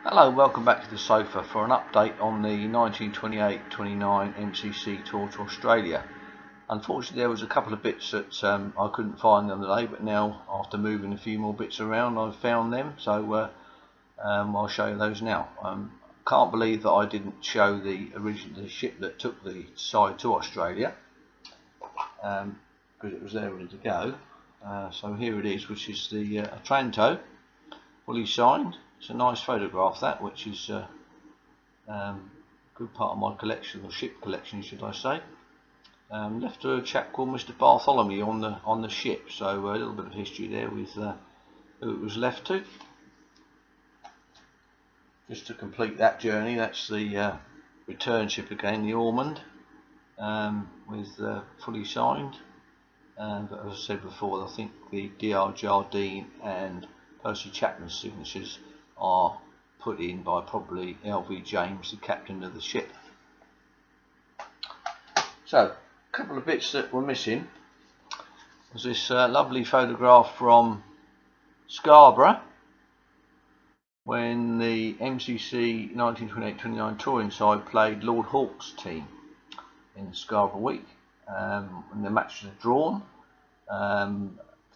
Hello, welcome back to the sofa for an update on the 1928-29 MCC tour to Australia. Unfortunately, there was a couple of bits that I couldn't find the other day, but now after moving a few more bits around I've found them, so I'll show you those now. Can't believe that I didn't show the ship that took the side to Australia, because it was there ready to go. So here it is, which is the Otranto, fully signed. It's a nice photograph, that, which is a good part of my collection, or ship collection should I say. Left to a chap called Mr. Bartholomew on the ship, so a little bit of history there with who it was left to. Just to complete that journey, that's the return ship again, the Ormond, with fully signed. But as I said before, I think the DR Jardine and Percy Chapman's signatures are put in by probably LV James, the captain of the ship. So, a couple of bits that were missing was this lovely photograph from Scarborough when the MCC 1928-29 touring side played Lord Hawke's team in Scarborough Week. When the match was drawn,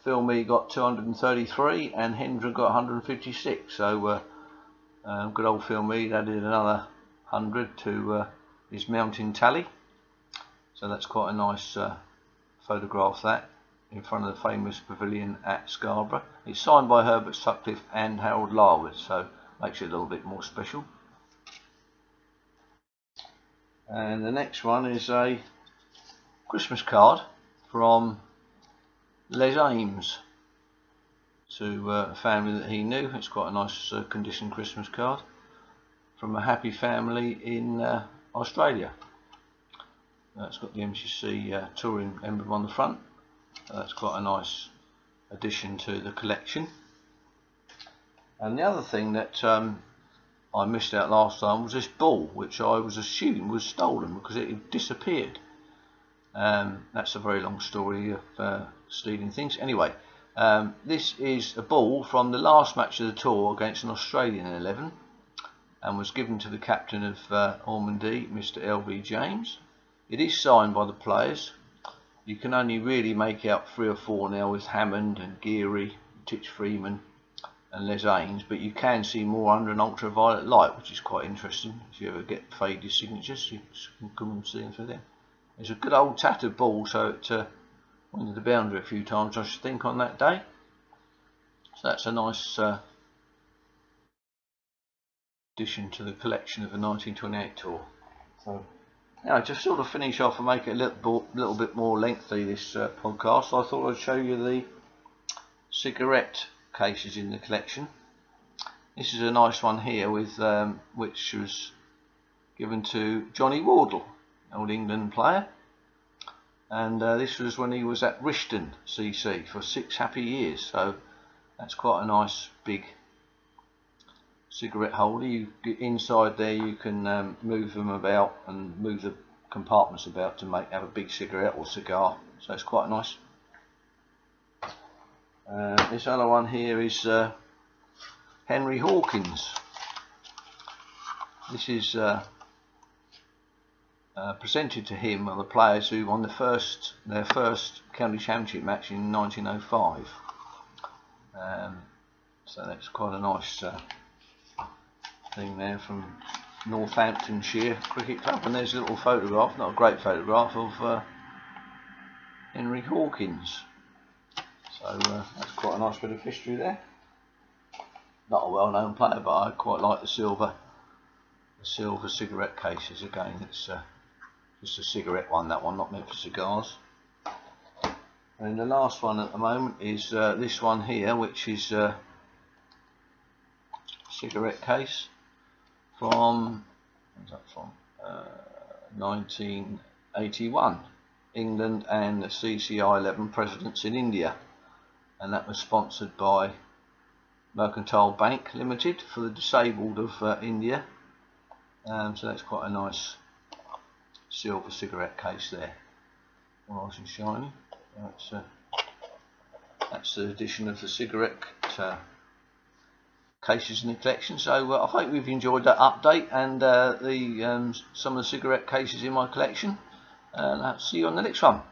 Philmy got 233 and Hendra got 156, so good old Philmy added another 100 to his mounting tally. So that's quite a nice photograph, that, in front of the famous pavilion at Scarborough. It's signed by Herbert Sutcliffe and Harold Larwood, so makes it a little bit more special. And the next one is a Christmas card from Les Ames to a family that he knew. It's quite a nice condition Christmas card from a happy family in Australia. It's got the MCC touring emblem on the front. That's quite a nice addition to the collection. And the other thing that I missed out last time was this ball, which I was assuming was stolen because it had disappeared. That's a very long story of stealing things. Anyway, this is a ball from the last match of the tour against an Australian 11, and was given to the captain of Ormondy, Mr. LV James. It is signed by the players. You can only really make out 3 or 4 now, with Hammond and Geary, Titch Freeman and Les Ames, but you can see more under an ultraviolet light, which is quite interesting. If you ever get faded signatures, you can come and see them through there. It's a good old tattered ball, so it went to the boundary a few times, I should think, on that day. So that's a nice addition to the collection of the 1928 tour. So now, to sort of finish off and make it a little bit more lengthy, this podcast, I thought I'd show you the cigarette cases in the collection. This is a nice one here, with which was given to Johnny Wardle, old England player, and this was when he was at Rishton CC for 6 happy years. So that's quite a nice big cigarette holder. You get inside there, you can move them about and move the compartments about to have a big cigarette or cigar, so it's quite nice. This other one here is Henry Hawkins. This is presented to him by the players who won their first county championship match in 1905. So that's quite a nice thing there from Northamptonshire Cricket Club. And there's a little photograph, not a great photograph, of Henry Hawkins. So that's quite a nice bit of history there. Not a well-known player, but I quite like the silver cigarette cases. Again, it's just a cigarette one, that one, not meant for cigars. And the last one at the moment is this one here, which is a cigarette case from, where's that from, 1981, England and the CCI 11 presidents in India, and that was sponsored by Mercantile Bank Limited for the disabled of India. So that's quite a nice silver cigarette case there, nice and shiny. That's the addition of the cigarette cases in the collection. So I hope you've enjoyed that update and some of the cigarette cases in my collection, and I'll see you on the next one.